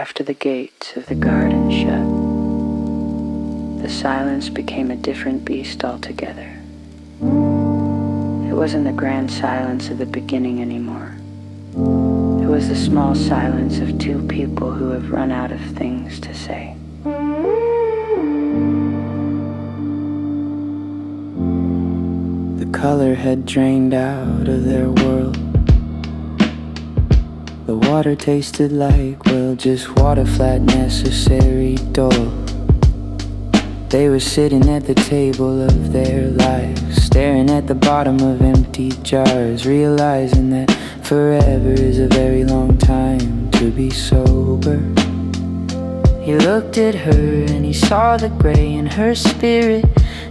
after the gates of the garden shut, the silence became a different beast altogether. It wasn't the grand silence of the beginning anymore. It was the small silence of two people who have run out of things to say. The color had drained out of their world. The water tasted like, well, just water, flat, necessary dull. They were sitting at the table of their lives, staring at the bottom of empty jars, realizing that forever is a very long time to be sober. He looked at her and he saw the gray in her spirit,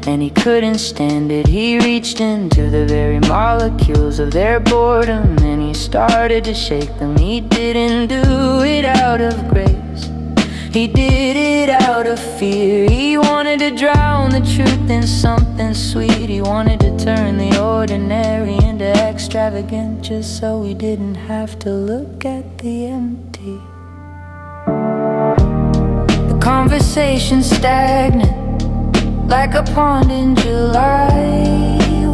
and he couldn't stand it. He reached into the very molecules of their boredom, and he started to shake them. He didn't do it out of grace, he did it out of fear. He wanted to drown the truth in something sweet. He wanted to turn the ordinary into extravagant, just so he didn't have to look at the empty. The conversation stagnant, like a pond in July.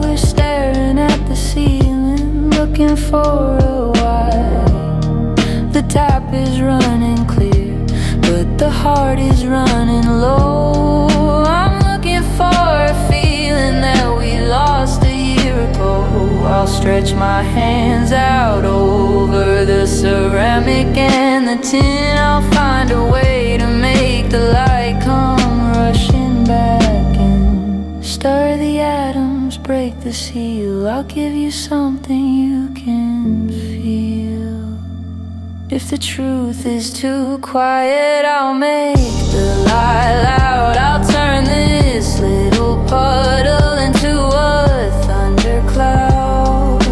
We're staring at the ceiling, looking for a why. The tap is running clear, but the heart is running low. I'm looking for a feeling that we lost a year ago. I'll stretch my hands out over the ceramic and the tin. I'll find a way to make the light come rushing back in. Stir the atoms, break the seal. I'll give you something you can feel. If the truth is too quiet, I'll make the lie loud. I'll turn this little puddle into a thundercloud.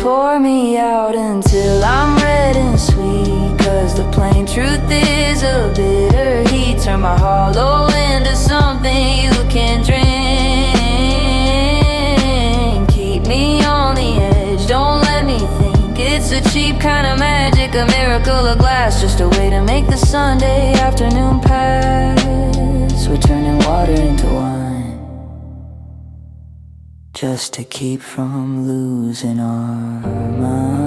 Pour me out until I'm red and sweet, 'cause the plain truth is a bitter heat. Turn my hollow into something you can drink. Keep me on the edge, don't let me think it's a cheap kind of magic, a miracle of glass, just a way to make the Sunday afternoon pass. We're turning water into wine, just to keep from losing our minds.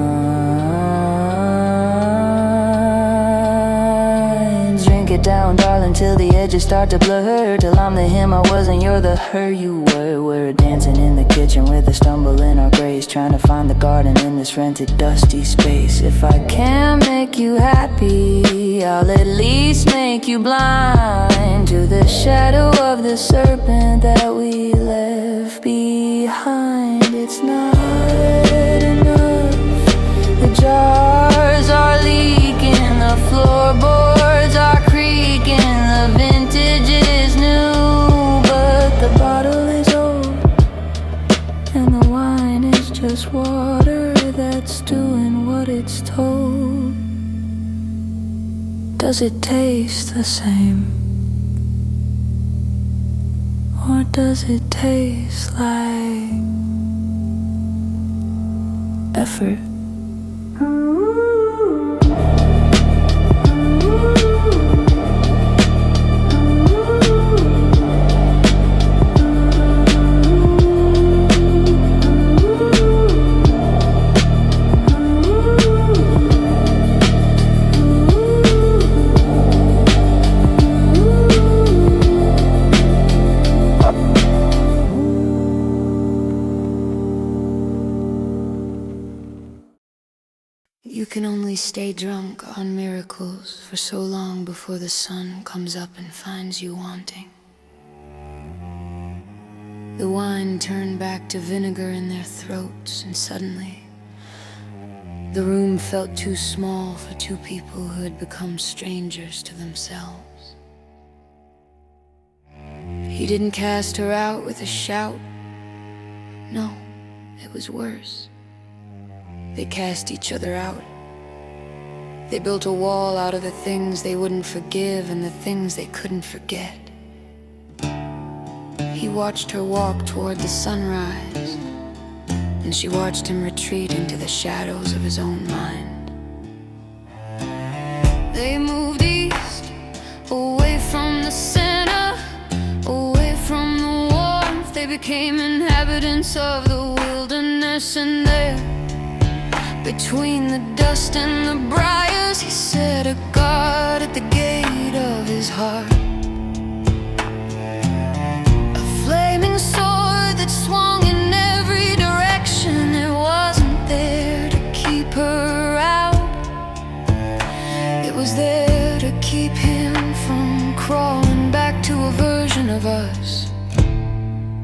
Drink it down, darling, till the edges start to blur, till I'm the him I wasn't, you're the her you were. We're dancing in the kitchen with a stumble in our grace, trying to find the garden in this rented dusty space. If I can't make you happy, I'll at least make you blind to the shadow of the serpent that we left behind. It's not enough, the jars are leaking, the floorboards are creaking, the vintage is new, but the bottle is old, and the wine is just water that's doing what it's told. Does it taste the same? Or does it taste like effort? You can only stay drunk on miracles for so long before the sun comes up and finds you wanting. The wine turned back to vinegar in their throats, and suddenly the room felt too small for two people who had become strangers to themselves. He didn't cast her out with a shout. No, it was worse. They cast each other out. They built a wall out of the things they wouldn't forgive and the things they couldn't forget. He watched her walk toward the sunrise, and she watched him retreat into the shadows of his own mind. became inhabitants of the wilderness. And there, between the dust and the briars, he set a guard at the gate of his heart. A flaming sword that swung in every direction. It wasn't there to keep her out. It was there to keep him from crawling back to a version of us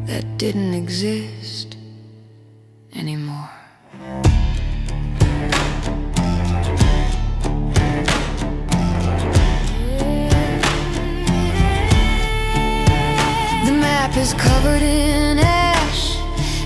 that didn't exist anymore. The map is covered in ash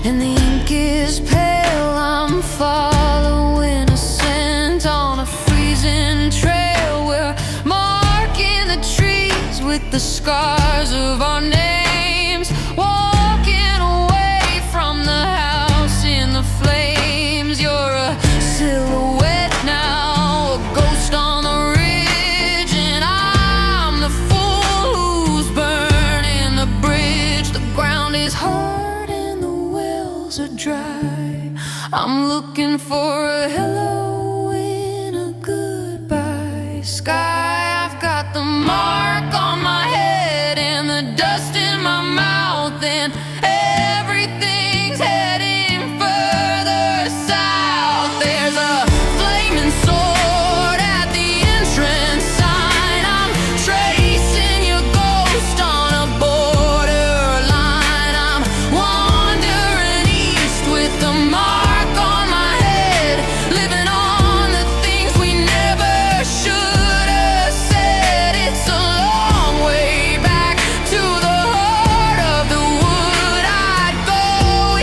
and the ink is pale. I'm following a scent on a freezing trail. We're marking the trees with the scars of our names, walking away from the house in the flames. You're a silhouette now, a ghost on the ridge, and I'm the fool who's burning the bridge. The ground is hard and the wells are dry. I'm looking for a hello in a goodbye sky. I've got the mark on my head and the dust in my mouth, and everything's heading further south. There's a flaming sword at the entrance sign. I'm tracing your ghost on a borderline. I'm wandering east with the mark on my head, living on the things we never should have said. It's a long way back to the heart of the wood. I'd go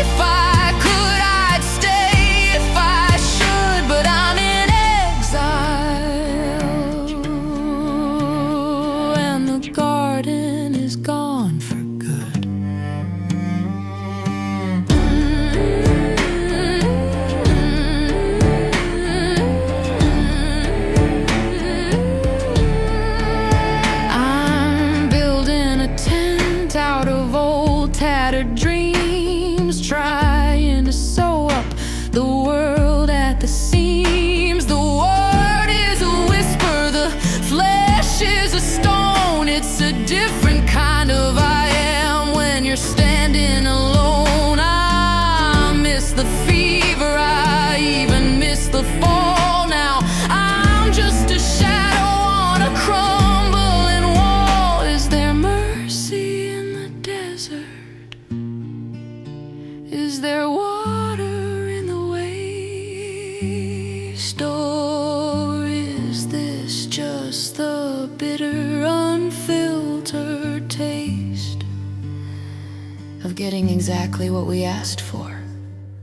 if I could, I'd stay if I should, but I'm in exile, and the garden is gone for good. I'm building a tent out of old tattered dreams, trying to sew up the world at the seams. The word is a whisper, the flesh is a stone. It's a different kind of I am when you're standing alone. I miss the fever, I even miss the fall now. I'm just a shadow on a crumbling wall. Is there mercy in the desert? Is there water in the waste? Or is this just the bitter, unfiltered taste of getting exactly what we asked for?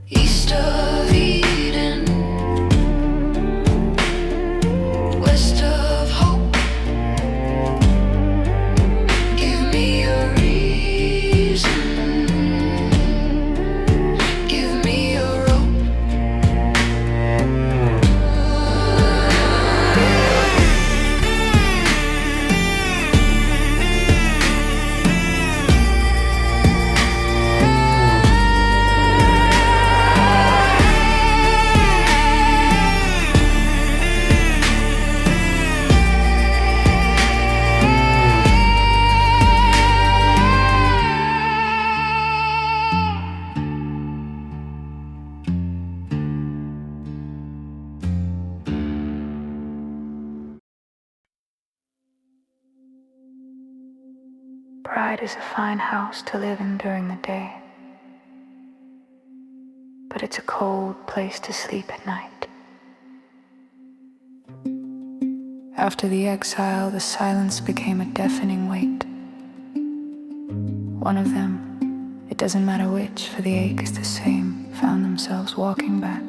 East of Eden, west of hope. Give me a reason, give me a rope. Pride is a fine house to live in during the day, but it's a cold place to sleep at night. After the exile, the silence became a deafening weight. One of them, it doesn't matter which, for the ache is the same, found themselves walking back.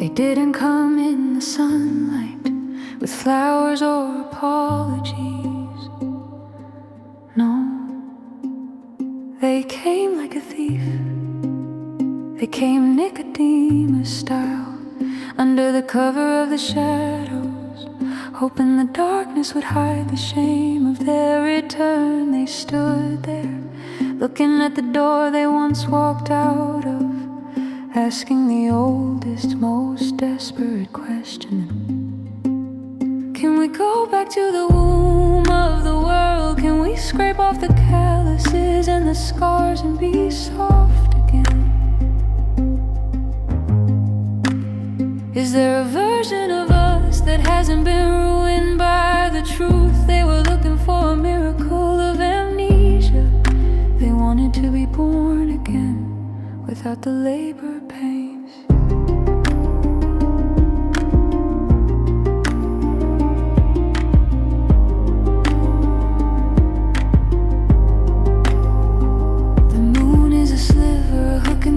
They didn't come in the sunlight with flowers or apologies. No, they came like a thief. They came Nicodemus style, under the cover of the shadows, hoping the darkness would hide the shame of their return. They stood there, looking at the door they once walked out of, asking the oldest, most desperate question. Can we go back to the womb of the world? Can we scrape off the calluses and the scars and be soft again? Is there a version of us that hasn't been ruined by the truth? They were looking for a miracle of amnesia. They wanted to be born again without the labor pains.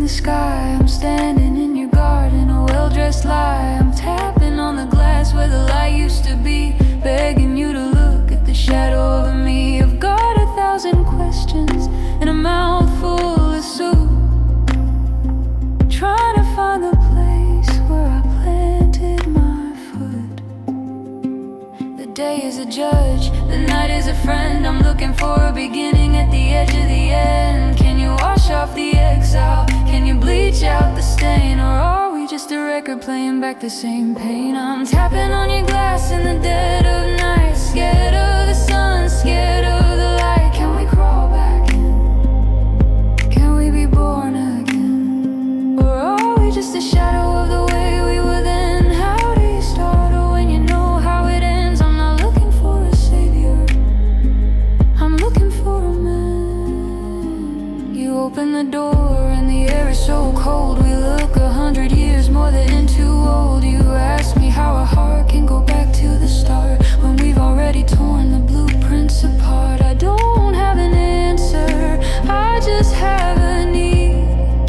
Sky, I'm standing in your garden, a well-dressed lie. I'm tapping on the glass where the light used to be, begging you to look at the shadow of me. I've got 1,000 questions and a mouthful of soup, trying to find the place where I planted my foot. The day is a judge, the night is a friend. I'm looking for a beginning at the edge of the end. Can you wash off the exile? Can you bleach out the stain? Or are we just a record playing back the same pain? I'm tapping on your glass in the dead of night, scared of the sun, scared of the light. Can we crawl back in? Can we be born again? Or are we just a shadow of the way we were then? How do you start or when you know how it ends? I'm not looking for a savior, I'm looking for a man. You open the door, so cold, we look 100 years more than too old. You ask me how a heart can go back to the start when we've already torn the blueprints apart. I don't have an answer, I just have a need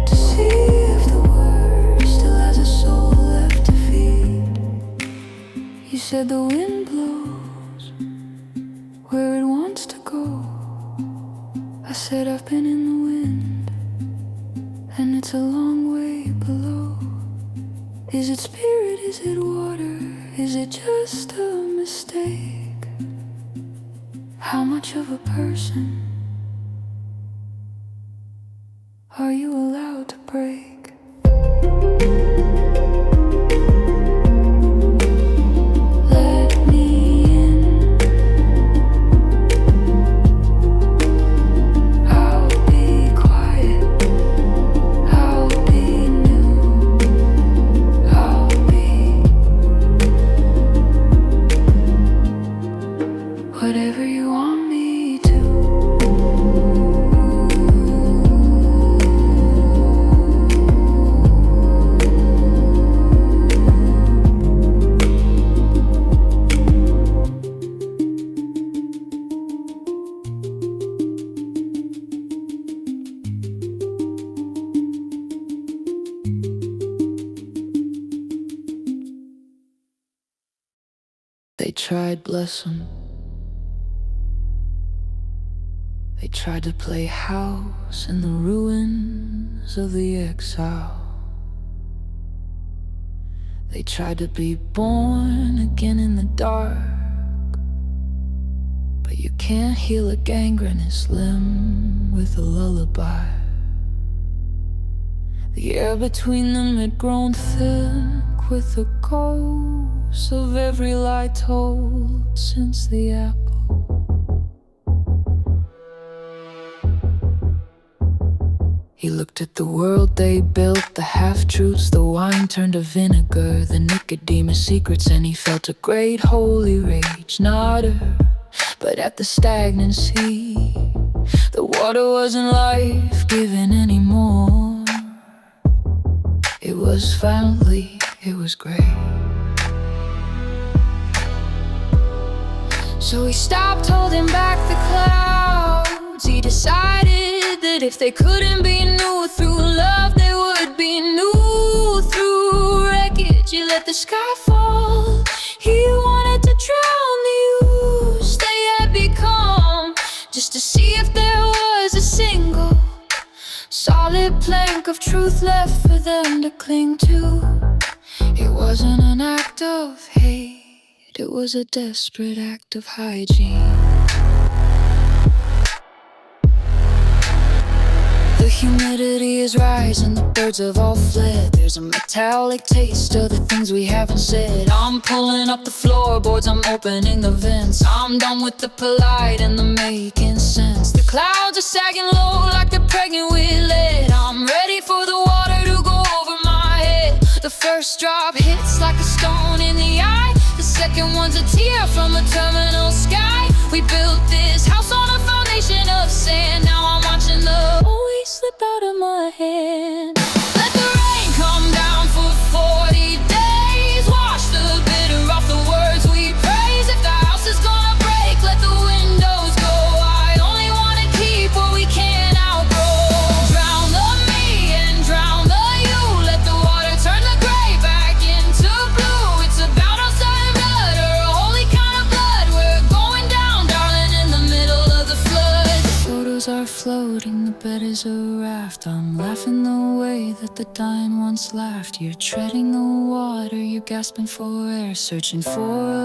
to see if the word still has a soul left to feed. You said the wind blows where it wants to go. I said I've been in the wind and it's a long way below. Is it spirit, is it water, is it just a mistake? How much of a person are you allowed to break? Whatever you want me to. They tried, bless 'em. They tried to play house in the ruins of the exile. They tried to be born again in the dark, but you can't heal a gangrenous limb with a lullaby. The air between them had grown thick with the ghosts of every lie told since the apple. He looked at the world they built, the half-truths, the wine turned to vinegar, the Nicodemus secrets, and he felt a great holy rage, not her, but at the stagnancy. The water wasn't life-giving anymore. It was family, it was great. So he stopped holding back the clouds. He decided that if they couldn't be new through love, they would be new through wreckage. He let the sky fall. He wanted to drown the ooze they had become, just to see if there was a single solid plank of truth left for them to cling to. It wasn't an act of hate, it was a desperate act of hygiene. humidity is rising, the birds have all fled. There's a metallic taste of the things we haven't said. I'm pulling up the floorboards, I'm opening the vents. I'm done with the polite and the making sense. The clouds are sagging low like they're pregnant with lead. I'm ready for the water to go over my head. The first drop hits like a stone in the eye. The second one's a tear from a terminal sky. We built this house on a foundation of sand. Now I'm watching the always slip out of my hand. Let the rain come down for 40 days. Wash the bitter off the words we praise. If the house is gonna break, let the windows go. I only wanna keep what we can't outgrow. Drown the me and drown the you. Let the water turn the gray back into blue. It's about outside blood, or a holy kind of blood. We're going down, darling, in the middle of the flood. The photos are floating, the bed is a raft. I'm laughing the way that the dying once laughed. You're treading the water, you're gasping for air, searching for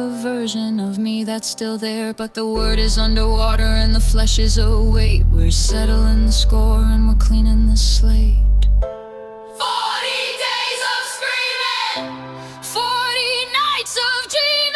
a version of me that's still there. But the word is underwater and the flesh is a weight. We're settling the score and we're cleaning the slate. 40 days of screaming, 40 nights of dreaming.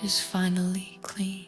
Is finally clean.